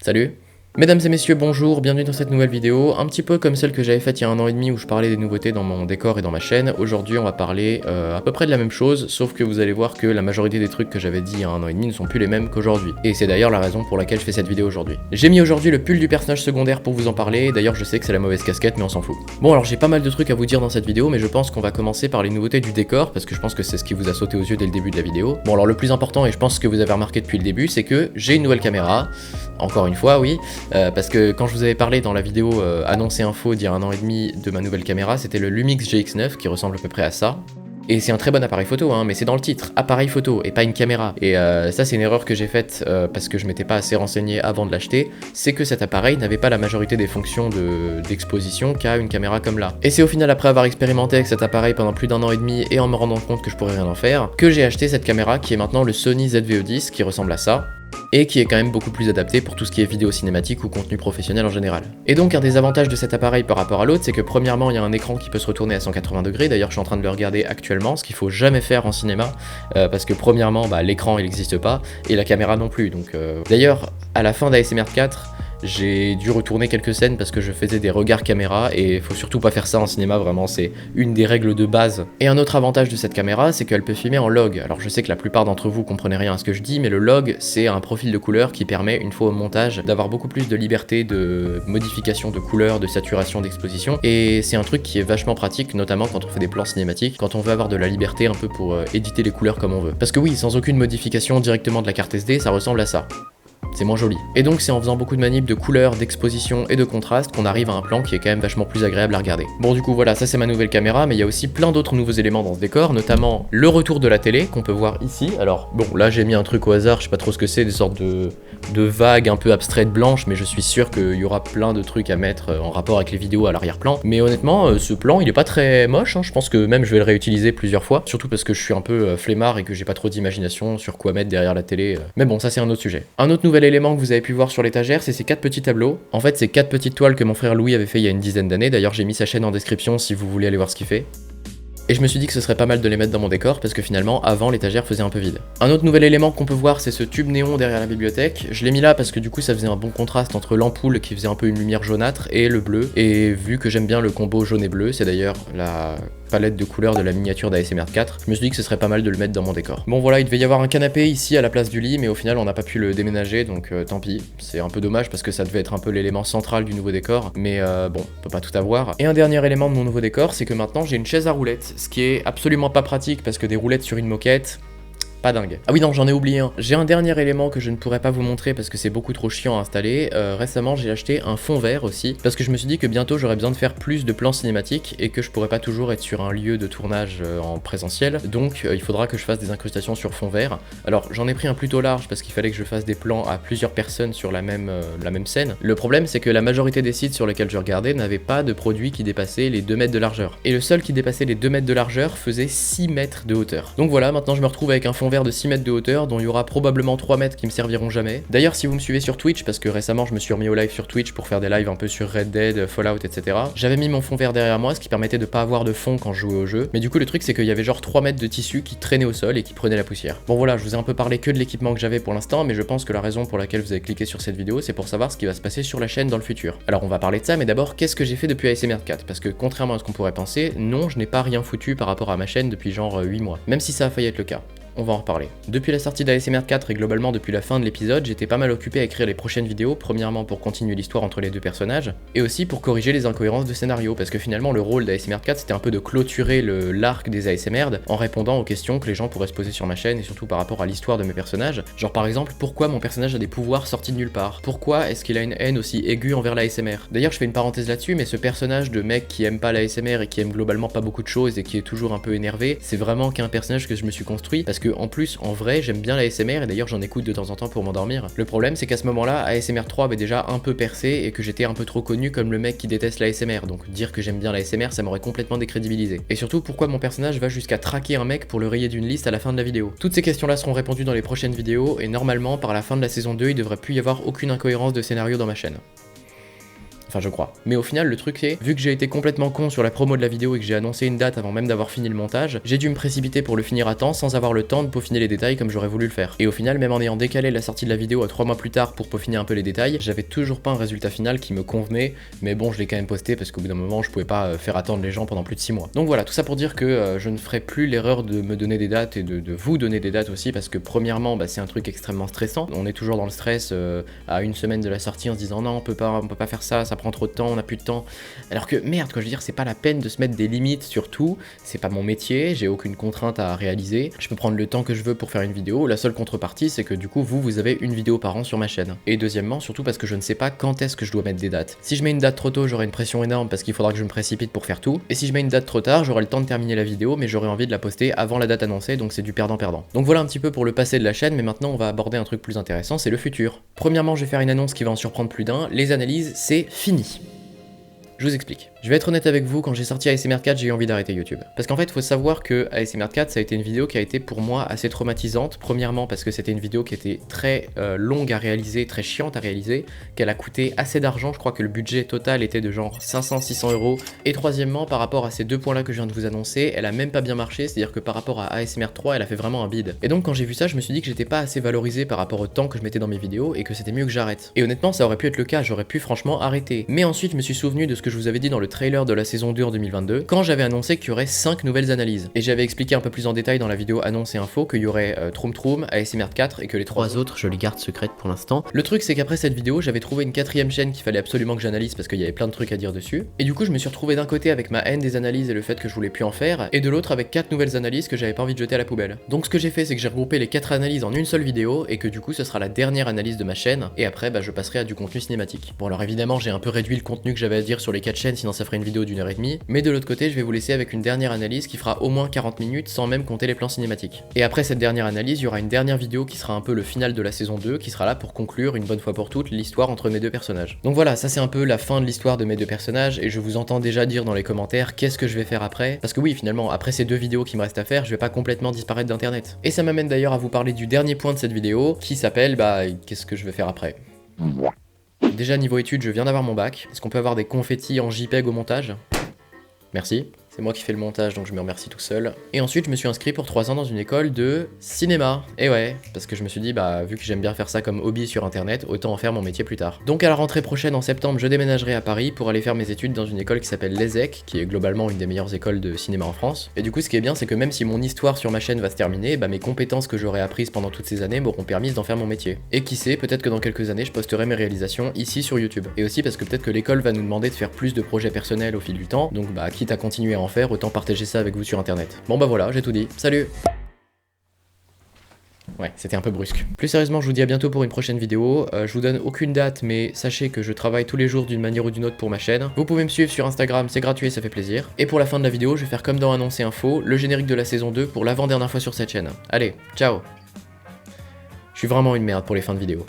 Salut. Mesdames et messieurs, bonjour, bienvenue dans cette nouvelle vidéo, un petit peu comme celle que j'avais faite il y a 1 an et demi où je parlais des nouveautés dans mon décor et dans ma chaîne. Aujourd'hui on va parler à peu près de la même chose, sauf que vous allez voir que la majorité des trucs que j'avais dit il y a 1 an et demi ne sont plus les mêmes qu'aujourd'hui. Et c'est d'ailleurs la raison pour laquelle je fais cette vidéo aujourd'hui. J'ai mis aujourd'hui le pull du personnage secondaire pour vous en parler, d'ailleurs je sais que c'est la mauvaise casquette mais on s'en fout. Bon alors j'ai pas mal de trucs à vous dire dans cette vidéo, mais je pense qu'on va commencer par les nouveautés du décor, parce que je pense que c'est ce qui vous a sauté aux yeux dès le début de la vidéo. Bon alors le plus important, et je pense que vous avez remarqué depuis le début, c'est que j'ai une nouvelle caméra, encore une fois oui, parce que quand je vous avais parlé dans la vidéo annoncée info d'il y a 1 an et demi de ma nouvelle caméra, c'était le Lumix GX9 qui ressemble à peu près à ça. Et c'est un très bon appareil photo, hein, mais c'est dans le titre, appareil photo et pas une caméra. Et ça c'est une erreur que j'ai faite parce que je m'étais pas assez renseigné avant de l'acheter, c'est que cet appareil n'avait pas la majorité des fonctions d'exposition qu'a une caméra comme là. Et c'est au final après avoir expérimenté avec cet appareil pendant plus d'1 an et demi et en me rendant compte que je pourrais rien en faire, que j'ai acheté cette caméra qui est maintenant le Sony ZV-E10 qui ressemble à ça, et qui est quand même beaucoup plus adapté pour tout ce qui est vidéo cinématique ou contenu professionnel en général. Et donc un des avantages de cet appareil par rapport à l'autre, c'est que premièrement il y a un écran qui peut se retourner à 180 degrés, d'ailleurs je suis en train de le regarder actuellement, ce qu'il faut jamais faire en cinéma, parce que premièrement l'écran il n'existe pas, et la caméra non plus, donc d'ailleurs à la fin d'ASMR 4, j'ai dû retourner quelques scènes parce que je faisais des regards caméra et faut surtout pas faire ça en cinéma, vraiment c'est une des règles de base. Et un autre avantage de cette caméra, c'est qu'elle peut filmer en log. Alors je sais que la plupart d'entre vous comprenez rien à ce que je dis, mais le log c'est un profil de couleur qui permet une fois au montage d'avoir beaucoup plus de liberté de modification de couleur, de saturation, d'exposition, et c'est un truc qui est vachement pratique, notamment quand on fait des plans cinématiques, quand on veut avoir de la liberté un peu pour éditer les couleurs comme on veut. Parce que oui, sans aucune modification directement de la carte SD, ça ressemble à ça. C'est moins joli. Et donc c'est en faisant beaucoup de manips de couleurs, d'exposition et de contraste qu'on arrive à un plan qui est quand même vachement plus agréable à regarder. Bon du coup voilà, ça c'est ma nouvelle caméra, mais il y a aussi plein d'autres nouveaux éléments dans ce décor, notamment le retour de la télé qu'on peut voir ici. Alors bon là j'ai mis un truc au hasard, je sais pas trop ce que c'est, des sortes de vagues un peu abstraites blanches, mais je suis sûr qu'il y aura plein de trucs à mettre en rapport avec les vidéos à l'arrière-plan. Mais honnêtement ce plan il est pas très moche, hein. Je pense que même je vais le réutiliser plusieurs fois, surtout parce que je suis un peu flemmard et que j'ai pas trop d'imagination sur quoi mettre derrière la télé. Mais bon ça c'est un autre sujet. Un autre nouvel élément que vous avez pu voir sur l'étagère, c'est ces 4 petits tableaux. En fait, c'est 4 petites toiles que mon frère Louis avait fait il y a une dizaine d'années. D'ailleurs, j'ai mis sa chaîne en description si vous voulez aller voir ce qu'il fait. Et je me suis dit que ce serait pas mal de les mettre dans mon décor parce que finalement, avant, l'étagère faisait un peu vide. Un autre nouvel élément qu'on peut voir, c'est ce tube néon derrière la bibliothèque. Je l'ai mis là parce que du coup, ça faisait un bon contraste entre l'ampoule qui faisait un peu une lumière jaunâtre et le bleu. Et vu que j'aime bien le combo jaune et bleu, c'est d'ailleurs la palette de couleurs de la miniature d'ASMR 4, je me suis dit que ce serait pas mal de le mettre dans mon décor. Bon voilà, il devait y avoir un canapé ici à la place du lit, mais au final on n'a pas pu le déménager, donc tant pis. C'est un peu dommage parce que ça devait être un peu l'élément central du nouveau décor, mais bon, on peut pas tout avoir. Et un dernier élément de mon nouveau décor, c'est que maintenant j'ai une chaise à roulettes, ce qui est absolument pas pratique parce que des roulettes sur une moquette, pas dingue. Ah oui non, j'en ai oublié un. J'ai un dernier élément que je ne pourrais pas vous montrer parce que c'est beaucoup trop chiant à installer. Récemment, j'ai acheté un fond vert aussi parce que je me suis dit que bientôt j'aurais besoin de faire plus de plans cinématiques et que je pourrais pas toujours être sur un lieu de tournage en présentiel. Donc il faudra que je fasse des incrustations sur fond vert. Alors j'en ai pris un plutôt large parce qu'il fallait que je fasse des plans à plusieurs personnes sur la même scène. Le problème c'est que la majorité des sites sur lesquels je regardais n'avaient pas de produit qui dépassait les 2 mètres de largeur. Et le seul qui dépassait les 2 mètres de largeur faisait 6 mètres de hauteur. Donc voilà, maintenant je me retrouve avec un fond vert de 6 mètres de hauteur dont il y aura probablement 3 mètres qui me serviront jamais. D'ailleurs si vous me suivez sur Twitch, parce que récemment je me suis remis au live sur Twitch pour faire des lives un peu sur Red Dead, Fallout, etc. J'avais mis mon fond vert derrière moi, ce qui permettait de pas avoir de fond quand je jouais au jeu. Mais du coup le truc c'est qu'il y avait genre 3 mètres de tissu qui traînait au sol et qui prenait la poussière. Bon voilà, je vous ai un peu parlé que de l'équipement que j'avais pour l'instant, mais je pense que la raison pour laquelle vous avez cliqué sur cette vidéo, c'est pour savoir ce qui va se passer sur la chaîne dans le futur. Alors on va parler de ça, mais d'abord qu'est-ce que j'ai fait depuis ASMR 4? Parce que contrairement à ce qu'on pourrait penser, non, je n'ai pas rien foutu par rapport à ma chaîne depuis genre 8 mois. Même si ça a failli être le cas. On va en reparler. Depuis la sortie d'ASMR 4 et globalement depuis la fin de l'épisode, j'étais pas mal occupé à écrire les prochaines vidéos, premièrement pour continuer l'histoire entre les deux personnages, et aussi pour corriger les incohérences de scénario, parce que finalement le rôle d'ASMR 4 c'était un peu de clôturer l'arc des ASMR en répondant aux questions que les gens pourraient se poser sur ma chaîne et surtout par rapport à l'histoire de mes personnages. Genre par exemple, pourquoi mon personnage a des pouvoirs sortis de nulle part? Pourquoi est-ce qu'il a une haine aussi aiguë envers l'ASMR? D'ailleurs je fais une parenthèse là-dessus, mais ce personnage de mec qui aime pas l'ASMR et qui aime globalement pas beaucoup de choses et qui est toujours un peu énervé, c'est vraiment qu'un personnage que je me suis construit, parce que en plus en vrai j'aime bien l'ASMR et d'ailleurs j'en écoute de temps en temps pour m'endormir. Le problème c'est qu'à ce moment-là, ASMR 3 avait déjà un peu percé et que j'étais un peu trop connu comme le mec qui déteste l'ASMR, donc dire que j'aime bien l'ASMR ça m'aurait complètement décrédibilisé. Et surtout pourquoi mon personnage va jusqu'à traquer un mec pour le rayer d'une liste à la fin de la vidéo. Toutes ces questions là seront répondues dans les prochaines vidéos et normalement par la fin de la saison 2 il devrait plus y avoir aucune incohérence de scénario dans ma chaîne. Enfin je crois. Mais au final le truc c'est, vu que j'ai été complètement con sur la promo de la vidéo et que j'ai annoncé une date avant même d'avoir fini le montage, j'ai dû me précipiter pour le finir à temps sans avoir le temps de peaufiner les détails comme j'aurais voulu le faire. Et au final, même en ayant décalé la sortie de la vidéo à 3 mois plus tard pour peaufiner un peu les détails, j'avais toujours pas un résultat final qui me convenait, mais bon je l'ai quand même posté parce qu'au bout d'un moment je pouvais pas faire attendre les gens pendant plus de 6 mois. Donc voilà, tout ça pour dire que je ne ferai plus l'erreur de me donner des dates et de vous donner des dates aussi parce que premièrement bah, c'est un truc extrêmement stressant, on est toujours dans le stress à une semaine de la sortie en se disant non on peut pas faire ça prend trop de temps, on a plus de temps, alors que merde quoi, je veux dire c'est pas la peine de se mettre des limites sur tout, c'est pas mon métier, j'ai aucune contrainte à réaliser, je peux prendre le temps que je veux pour faire une vidéo, la seule contrepartie c'est que du coup vous avez une vidéo par an sur ma chaîne. Et deuxièmement, surtout parce que je ne sais pas quand est-ce que je dois mettre des dates. Si je mets une date trop tôt, j'aurai une pression énorme parce qu'il faudra que je me précipite pour faire tout, et si je mets une date trop tard, j'aurai le temps de terminer la vidéo mais j'aurai envie de la poster avant la date annoncée, donc c'est du perdant-perdant. Donc voilà un petit peu pour le passé de la chaîne, mais maintenant on va aborder un truc plus intéressant, c'est le futur. Premièrement, je vais faire une annonce qui va en surprendre plus d'un, les analyses, c'est fini. Je vous explique. Je vais être honnête avec vous, quand j'ai sorti ASMR 4, j'ai eu envie d'arrêter YouTube. Parce qu'en fait, il faut savoir que ASMR 4, ça a été une vidéo qui a été pour moi assez traumatisante. Premièrement, parce que c'était une vidéo qui était très longue à réaliser, très chiante à réaliser, qu'elle a coûté assez d'argent, je crois que le budget total était de genre 500-600 euros. Et troisièmement, par rapport à ces deux points-là que je viens de vous annoncer, elle a même pas bien marché, c'est-à-dire que par rapport à ASMR 3, elle a fait vraiment un bide. Et donc quand j'ai vu ça, je me suis dit que j'étais pas assez valorisé par rapport au temps que je mettais dans mes vidéos et que c'était mieux que j'arrête. Et honnêtement, ça aurait pu être le cas, j'aurais pu franchement arrêter. Mais ensuite, je me suis souvenu de ce que je vous avais dit dans le trailer de la saison 2 en 2022, quand j'avais annoncé qu'il y aurait 5 nouvelles analyses. Et j'avais expliqué un peu plus en détail dans la vidéo annonce et info qu'il y aurait Troom Troom, ASMR 4 et que les 3 autres, je les garde secrètes pour l'instant. Le truc c'est qu'après cette vidéo, j'avais trouvé une 4ème chaîne qu'il fallait absolument que j'analyse parce qu'il y avait plein de trucs à dire dessus. Et du coup, je me suis retrouvé d'un côté avec ma haine des analyses et le fait que je voulais plus en faire, et de l'autre avec 4 nouvelles analyses que j'avais pas envie de jeter à la poubelle. Donc ce que j'ai fait, c'est que j'ai regroupé les 4 analyses en une seule vidéo et que du coup, ce sera la dernière analyse de ma chaîne, et après, bah, je passerai à du contenu cinématique. Bon alors évidemment, j'ai un peu réduit le contenu que j'avais à dire sur les 4 chaînes, sinon ça ferait une vidéo d'1h30. Mais de l'autre côté, je vais vous laisser avec une dernière analyse qui fera au moins 40 minutes sans même compter les plans cinématiques. Et après cette dernière analyse, il y aura une dernière vidéo qui sera un peu le final de la saison 2, qui sera là pour conclure une bonne fois pour toutes l'histoire entre mes deux personnages. Donc voilà, ça c'est un peu la fin de l'histoire de mes deux personnages, et je vous entends déjà dire dans les commentaires qu'est-ce que je vais faire après, parce que oui, finalement, après ces 2 vidéos qui me restent à faire, je vais pas complètement disparaître d'internet. Et ça m'amène d'ailleurs à vous parler du dernier point de cette vidéo, qui s'appelle, bah, qu'est-ce que je vais faire après. Déjà niveau études, je viens d'avoir mon bac. Est-ce qu'on peut avoir des confettis en JPEG au montage ? Merci. C'est moi qui fais le montage, donc je me remercie tout seul. Et ensuite, je me suis inscrit pour 3 ans dans une école de cinéma. Et ouais, parce que je me suis dit, bah, vu que j'aime bien faire ça comme hobby sur internet, autant en faire mon métier plus tard. Donc à la rentrée prochaine, en septembre, je déménagerai à Paris pour aller faire mes études dans une école qui s'appelle l'ESSEC, qui est globalement une des meilleures écoles de cinéma en France. Et du coup, ce qui est bien, c'est que même si mon histoire sur ma chaîne va se terminer, bah, mes compétences que j'aurai apprises pendant toutes ces années m'auront permis d'en faire mon métier. Et qui sait, peut-être que dans quelques années, je posterai mes réalisations ici sur YouTube. Et aussi parce que peut-être que l'école va nous demander de faire plus de projets personnels au fil du temps, donc bah, quitte à continuer à en faire, autant partager ça avec vous sur internet. Bon bah voilà, j'ai tout dit. Salut! Ouais, c'était un peu brusque. Plus sérieusement, je vous dis à bientôt pour une prochaine vidéo. Je vous donne aucune date, mais sachez que je travaille tous les jours d'une manière ou d'une autre pour ma chaîne. Vous pouvez me suivre sur Instagram, c'est gratuit et ça fait plaisir. Et pour la fin de la vidéo, je vais faire comme dans Annonce et Info, le générique de la saison 2 pour l'avant-dernière fois sur cette chaîne. Allez, ciao! Je suis vraiment une merde pour les fins de vidéo.